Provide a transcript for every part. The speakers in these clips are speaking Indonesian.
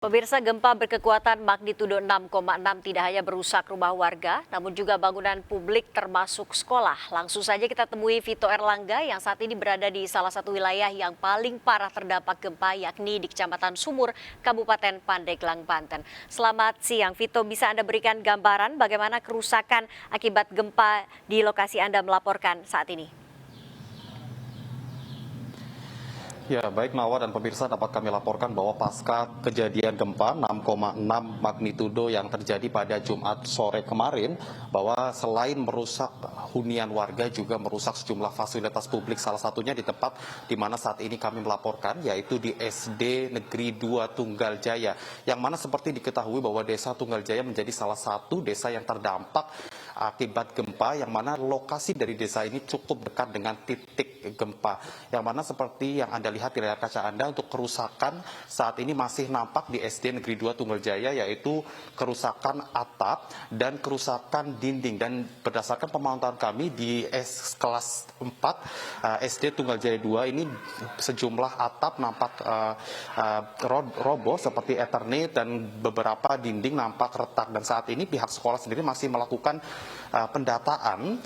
Pemirsa, gempa berkekuatan magnitudo 6,6 tidak hanya merusak rumah warga, namun juga bangunan publik termasuk sekolah. Langsung saja kita temui Vito Erlangga yang saat ini berada di salah satu wilayah yang paling parah terdampak gempa, yakni di Kecamatan Sumur, Kabupaten Pandeglang, Banten. Selamat siang, Vito. Bisa Anda berikan gambaran bagaimana kerusakan akibat gempa di lokasi Anda melaporkan saat ini? Ya, baik Nawa dan pemirsa, dapat kami laporkan bahwa pasca kejadian gempa 6,6 magnitudo yang terjadi pada Jumat sore kemarin, bahwa selain merusak hunian warga juga merusak sejumlah fasilitas publik, salah satunya di tempat di mana saat ini kami melaporkan, yaitu di SD Negeri 2 Tunggal Jaya, yang mana seperti diketahui bahwa Desa Tunggal Jaya menjadi salah satu desa yang terdampak akibat gempa, yang mana lokasi dari desa ini cukup dekat dengan titik gempa, yang mana seperti yang Anda lihat di layar kaca Anda, untuk kerusakan saat ini masih nampak di SD Negeri 2 Tunggal Jaya, yaitu kerusakan atap dan kerusakan dinding. Dan berdasarkan pemantauan kami di kelas 4 SD Tunggal Jaya 2 ini, sejumlah atap nampak roboh seperti Ethernet dan beberapa dinding nampak retak. Dan saat ini pihak sekolah sendiri masih melakukan pendataan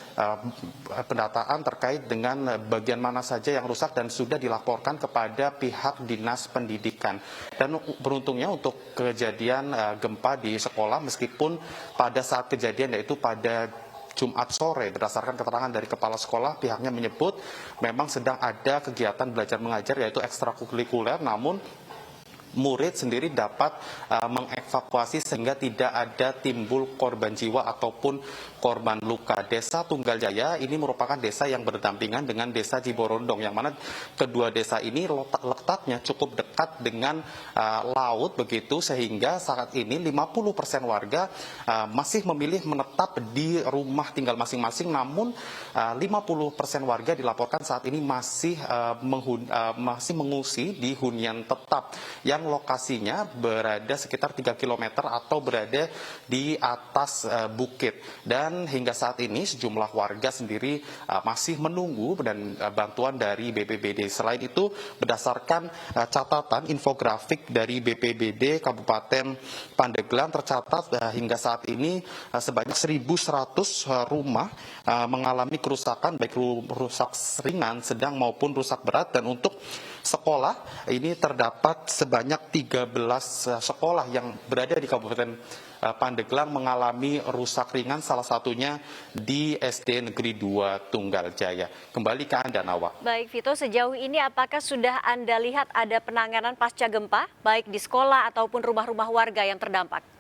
terkait dengan bagian mana saja yang rusak dan sudah dilaporkan kepada pihak dinas pendidikan. Dan beruntungnya untuk kejadian gempa di sekolah, meskipun pada saat kejadian, yaitu pada Jumat sore, berdasarkan keterangan dari kepala sekolah, pihaknya menyebut memang sedang ada kegiatan belajar mengajar, yaitu ekstrakurikuler, namun murid sendiri dapat mengevakuasi sehingga tidak ada timbul korban jiwa ataupun korban luka. Desa Tunggal Jaya ini merupakan desa yang berdampingan dengan Desa Ciborondong, yang mana kedua desa ini letaknya cukup dekat dengan laut begitu, sehingga saat ini 50% warga masih memilih menetap di rumah tinggal masing-masing, namun 50% warga dilaporkan saat ini masih mengungsi di hunian tetap yang lokasinya berada sekitar 3 km atau berada di atas bukit. Dan hingga saat ini sejumlah warga sendiri masih menunggu dan bantuan dari BPBD. Selain itu, berdasarkan catatan infografik dari BPBD Kabupaten Pandeglang, tercatat hingga saat ini sebanyak 1.100 rumah mengalami kerusakan, baik rusak ringan, sedang maupun rusak berat. Dan untuk sekolah ini terdapat sebanyak 13 sekolah yang berada di Kabupaten Pandeglang mengalami rusak ringan, salah satunya di SD Negeri 2 Tunggal Jaya. Kembali ke Anda, Nawa. Baik, Vito, sejauh ini apakah sudah Anda lihat ada penanganan pasca gempa, baik di sekolah ataupun rumah-rumah warga yang terdampak?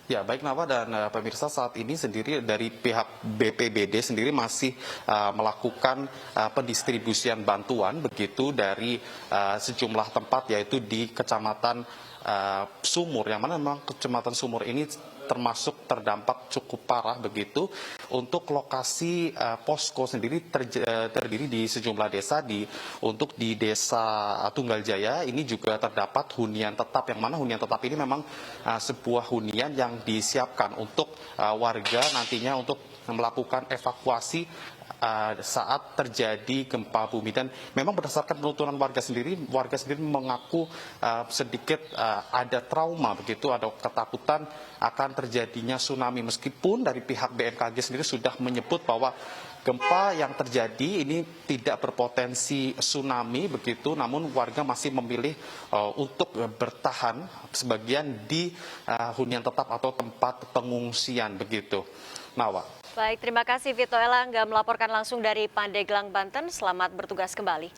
Ya, baik Nawa dan pemirsa, saat ini sendiri dari pihak BPBD sendiri masih melakukan pendistribusian bantuan begitu dari sejumlah tempat, yaitu di Kecamatan Sumur, yang mana memang Kecamatan Sumur ini termasuk terdampak cukup parah begitu. Untuk lokasi posko sendiri terdiri di sejumlah desa. Untuk di Desa Tunggal Jaya ini juga terdapat hunian tetap, yang mana hunian tetap ini memang sebuah hunian yang disiapkan untuk warga nantinya untuk melakukan evakuasi saat terjadi gempa bumi. Dan memang berdasarkan penuturan warga sendiri mengaku sedikit ada trauma begitu, ada ketakutan akan terjadinya tsunami, meskipun dari pihak BMKG sendiri sudah menyebut bahwa gempa yang terjadi ini tidak berpotensi tsunami begitu, namun warga masih memilih untuk bertahan sebagian di hunian tetap atau tempat pengungsian begitu. Nawa. Baik, terima kasih Vito Erlangga melaporkan langsung dari Pandeglang, Banten. Selamat bertugas kembali.